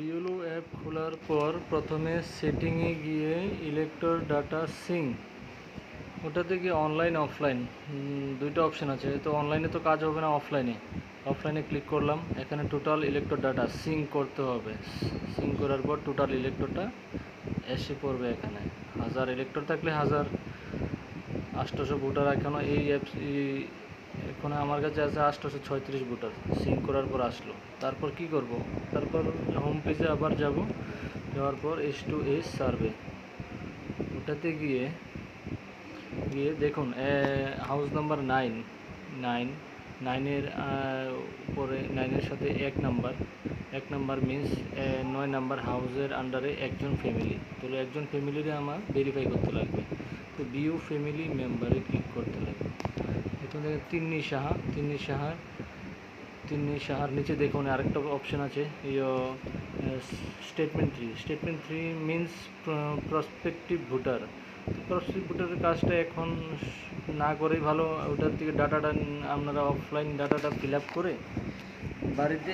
Yellow app খোলার পর প্রথমে সেটিংয়ে গিয়ে ইলেক্টর ডাটা সিঙ্ক ওটাতে গিয়ে অনলাইন অফলাইন দুইটা অপশান আছে। তো অনলাইনে তো কাজ হবে না, অফলাইনে ক্লিক করলাম। এখানে টোটাল ইলেক্টর ডাটা সিঙ্ক করতে হবে। সিঙ্ক করার পর টোটাল ইলেক্টরটা এসে পড়বে। এখানে 1000 ইলেক্টর থাকলে 1800 ভোটার। এখনও এই অ্যাপস এখন আমার কাছে আছে 836 ভোটার। সিঙ্ক করার পর আসলো। তারপর কি করব? তারপর হোম পেজে আবার যাব। যাওয়ার পর S2S সার্ভে ওটাতে গিয়ে দেখুন হাউস নাম্বার 9 উপরে 9-এর সাথে 1 নাম্বার মিন্স 9 নাম্বার হাউসের আন্ডারে একজন ফ্যামিলি। তাহলে একজন ফ্যামিলিরে আমার ভেরিফাই করতে লাগবে। তো ভিউ ফ্যামিলি মেম্বারে ক্লিক করতে লাগবে। এখন দেখেন তিন্নি সাহার নিচে দেখুন আরেকটা অপশান আছে স্টেটমেন্ট থ্রি মিন্স প্রসপেক্টিভ ভোটারের কাজটা এখন না করেই ভালো। ওটার থেকে ডাটাটা আপনারা অফলাইন ডাটাটা ফিল আপ করে বাড়িতে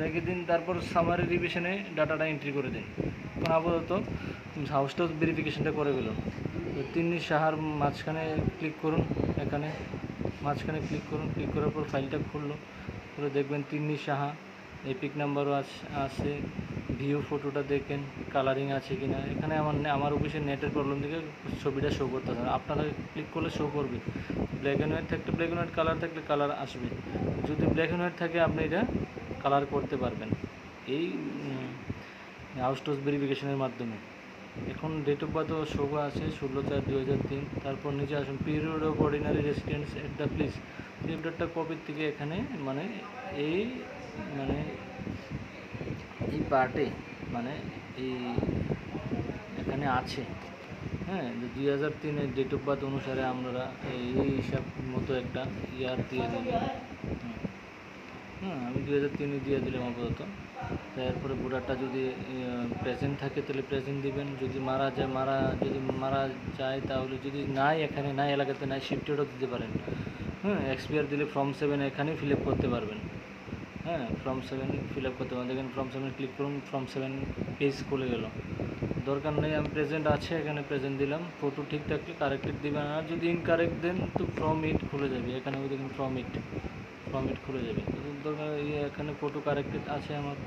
রেখে দিন। তারপর সামারি রিভিশনে ডাটাটা এন্ট্রি করে দিন। এখন আপাতত হাউসটা ভেরিফিকেশনটা করে গেলুন। তো তিন্নি সাহার মাঝখানে ক্লিক করুন। এখানে মাঝখানে ক্লিক করার পর ফাইলটা খুললো। পুরো দেখবেন তিন্নি সাহা, এপিক নাম্বারও আছে। ভিউ ফটোটা দেখেন কালারিং আছে কিনা। এখানে আমার অফিসের নেটের প্রবলেম থেকে ছবিটা শো করতেছে না। আপনারা ক্লিক করলে শো করবে। ব্ল্যাক অ্যান্ড হোয়াইট থাকলে ব্ল্যাক অ্যান্ড হোয়াইট, কালার থাকলে কালার আসবে। যদি ব্ল্যাক অ্যান্ড হোয়াইট থাকে আপনি এটা কালার করতে পারবেন এই হাউস ভেরিফিকেশনের মাধ্যমে। এখন ডেট অফ বার্থও শো আছে 16/4/2003। তারপর নিচে আসুন period of ordinary residence at the place. পিরিয়ডটা কপির থেকে এখানে এই পার্টে এই এখানে আছে। হ্যাঁ, 2003-এর ডেট অফ বার্থ অনুসারে আমরা এই হিসাব মতো একটা ইয়ার দিয়ে দিলাম। আমি 2003 দিয়ে দিলাম আপাতত। তারপরে ভোটারটা যদি প্রেজেন্ট থাকে তাহলে প্রেজেন্ট দিবেন। যদি মারা যায় তাহলে, যদি এখানে নাই এলাকাতে নাই, শিফটেডও দিতে পারেন। এক্সপিআর দিলে ফর্ম 7 এখানেই ফিল আপ করতে পারবেন। ফর্ম 7 ফিল আপ করতে পারেন। দেখেন ফর্ম 7 ক্লিক করুন, ফর্ম 7 পেজ খুলে গেল। দরকার নেই, আমি প্রেজেন্ট আছে এখানে প্রেজেন্ট দিলাম। ফটো ঠিক থাকলে কারেক্টেড দিবেন, আর যদি ইনকারেক্ট দেন তো ফর্ম 8 খুলে যাবে। এখানে ওই দেখুন ফর্ম 8 খুলে যাবে। দরকার এখানে ফটো কারেক্টেড আছে আমার।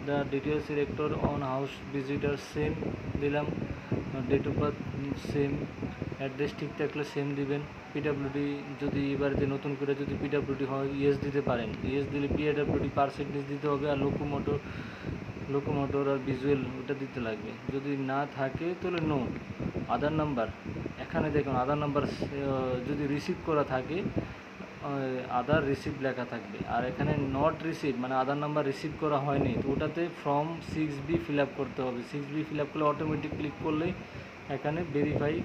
The details selector on house visitor same দিলাম। Date of birth same, address ঠিক থাকলে সেম দিবেন। পিডাব্লিউডি যদি বাড়িতে নতুন করে যদি পিডাব্লিউডি হয় ইয়েস দিতে পারেন। ইয়েস দিলে পিডাব্লিউডি পার্সেন্টেজ দিতে হবে, আর লোকোমোটর আর ভিজুয়াল ওটা দিতে লাগবে। যদি না থাকে তাহলে নো। আধার নাম্বার এখানে দেখুন, আধার নাম্বার যদি রিসিভ করা থাকে আধার রিসিভ লেখা থাকবে। আর এখানে not receive Aadhaar number receive করা হয়নি, তো ওটাতে ফর্ম 6B ফিল আপ করতে হবে। 6B ফিল আপ করলে অটোমেটিক ক্লিক করলেই এখানে verify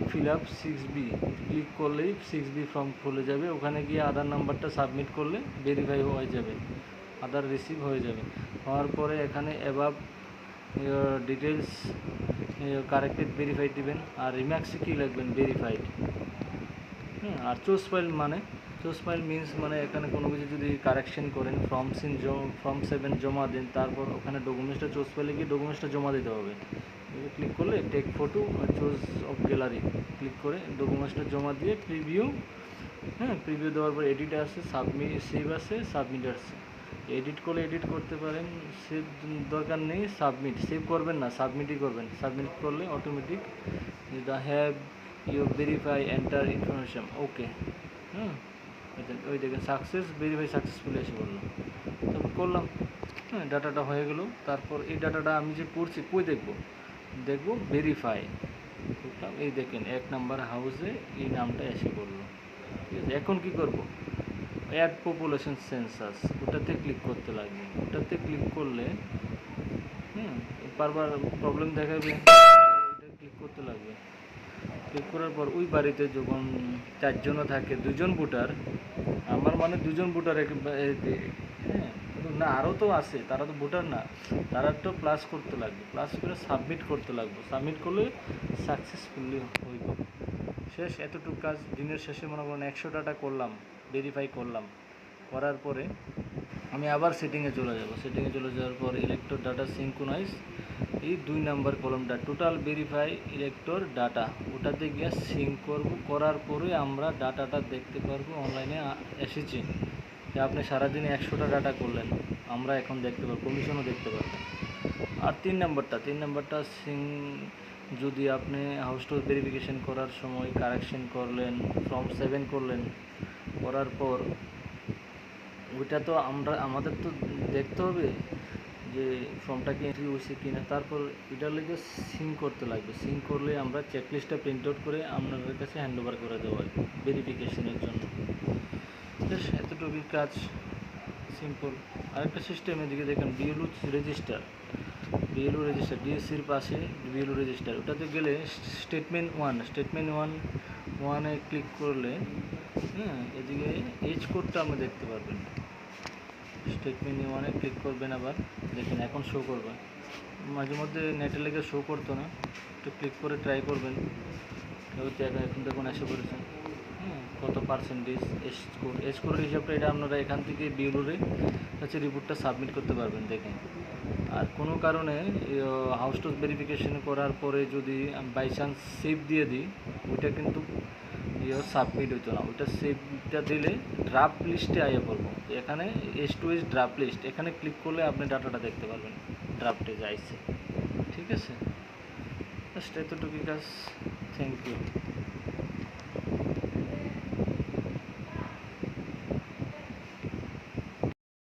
fill up 6B click করলেই 6B ফর্ম খুলে যাবে। ওখানে গিয়ে আধার নাম্বারটা সাবমিট করলে ভেরিফাই হয়ে যাবে, আধার রিসিভ হয়ে যাবে। হওয়ার পরে এখানে অ্যাবাভ ডিটেলস কারেক্টেড ভেরিফাইড দিবেন। আর রিমার্কসে কী লিখবেন? ভেরিফাইড। আর চুজ ফাইল মিন্স এখানে কোনো কিছু যদি কারেকশন করেন, ফর্ম 7 জমা দেন, তারপর ওখানে ডকুমেন্টসটা চুজ ফাইলে গিয়ে ডকুমেন্টসটা জমা দিতে হবে। ক্লিক করলে take photo, choose of gallery click করে ডকুমেন্টসটা জমা দিয়ে প্রিভিউ দেওয়ার পর এডিট আছে, সেভ আছে, সাবমিট আছে। এডিট করলে এডিট করতে পারেন, সেভ দরকার নেই। সেভ করবেন না, সাবমিটই করবেন। সাবমিট করলে automatic the have you verify enter information okay. ওই দেখেন ভেরিফাই সাকসেসফুলি এসে বললো। তারপর করলাম, ডাটাটা হয়ে গেল। তারপর এই ডাটাটা আমি যে করছি কই দেখবো ভেরিফাই করলাম। এই দেখেন 1 নাম্বার হাউসে এই নামটা এসে পড়লো। ঠিক আছে, এখন কি করব? অ্যাড পপুলেশন সেন্সাস ওটাতে ক্লিক করতে লাগবে। ওটাতে ক্লিক করলে বারবার প্রবলেম দেখাবে, এটা ক্লিক করতে লাগবে। ক্লিক করার পর ওই বাড়িতে যখন 4 জনও থাকে, 2 জন ভোটার, আমার 2 জন ভোটার না আরও তো আছে, তারা তো ভোটার না, তারা তো প্লাস করতে লাগবে। প্লাস করে সাবমিট করতে লাগবে। সাবমিট করলে সাকসেসফুলি হইব। শেষ, এতটুকু কাজ। দিনের শেষে 100 ডাটা করলাম, ভেরিফাই করলাম। করার পরে আমি আবার সেটিংয়ে চলে যাব। সেটিংয়ে চলে যাওয়ার পর ইলেক্টর ডাটা সিঙ্ক্রোনাইজ, এই 2 নাম্বার কলমটা টোটাল ভেরিফাই ইলেক্টর ডাটা, ওটাতে গিয়ে সিঙ্ক করব। করার পরে আমরা ডাটাটা দেখতে পারবো অনলাইনে এসেছে যে আপনি সারাদিনে 100টা ডাটা করলেন, আমরা এখন দেখতে পারবো, কমিশনও দেখতে পারবো। আর 3 নাম্বারটা যদি আপনি হাউস টু ভেরিফিকেশন করার সময় কারেকশন করলেন, ফর্ম 7 করলেন, করার পর ওইটা তো আমাদের তো দেখতে হবে যে ফর্মটা কি এন্ট্রি হয়েছে কি না। তারপর এটার লেগে সিঙ্ক করতে লাগবে। সিঙ্ক করলে আমরা চেকলিস্টটা প্রিন্ট আউট করে আপনাদের কাছে হ্যান্ড ওভার করে দেওয়া হয় ভেরিফিকেশনের জন্য। এতটুকুই কাজ, সিম্পল। আরেকটা সিস্টেম এদিকে দেখেন, বিএলও রেজিস্টার, ডিএসসির পাশে বিএলও রেজিস্টার, ওটাতে গেলে স্টেটমেন্ট ওয়ানে ক্লিক করলে এদিকে এজ কোডটা আপনি দেখতে পারবেন। স্টেটমেন্ট ওয়ানে ক্লিক করবেন, আবার দেখেন এখন শো করবে। মাঝে মধ্যে নেটের লেগে শো করতো না, একটু ক্লিক করে ট্রাই করবেন। এখন দেখুন এসে পড়েছেন কত পার্সেন্টেজ এজ কোডের হিসাবটা এটা আপনারা এখান থেকে বিএলওরে কাছে রিপোর্টটা সাবমিট করতে পারবেন দেখেন। আর কোনো কারণে হাউস টু ভেরিফিকেশন করার পরে যদি বাই চান্স সেভ দিয়ে দিই, ওইটা কিন্তু সাবমিট হতো না। ওইটা সেভটা দিলে ড্রাফট লিস্টে আইয়া পড়বো। এখানে S2S ড্রাফট লিস্ট, এখানে ক্লিক করলে আপনি ডাটাটা দেখতে পারবেন ড্রাফটে যাইছে। ঠিক আছে, জাস্ট এতটুকুই কাজ। Thank you.